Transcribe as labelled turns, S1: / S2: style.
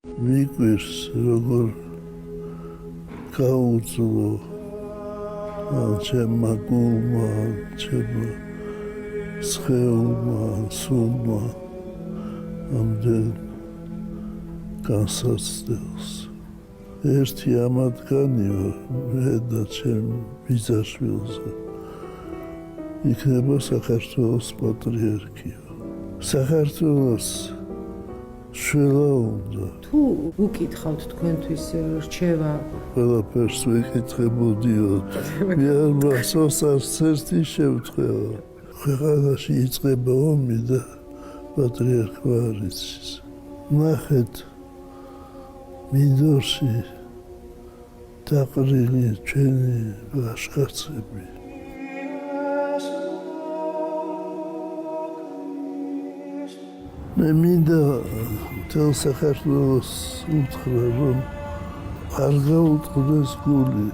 S1: მიკვირს როგორ გაუძლო ჩემმა გულმა, ჩემმა სხეულმა, სულმა ამდენ განსაცდელს. ერთი ამათგანიო მე და ჩემ ბიძაშვილზე იქნება საქართველოს პატრიარქიო. საქართველოს შველა უნდა.
S2: თუ უკითხავთ თქვენთვის რჩევა,
S1: ყველაფერს ვეკითხებოდიოთ. მე არ მახსოვს არც ერთი შევთხოვა. ქვეყანაში იწყება ომი და პატრიარქმა არ იცის. ნახეთ მინდორში დაყრილი ჩვენი ლაშქარწები. მე მინდა მთელ საქართველოს უთხრა, რომ არ გაუტყდეს გული.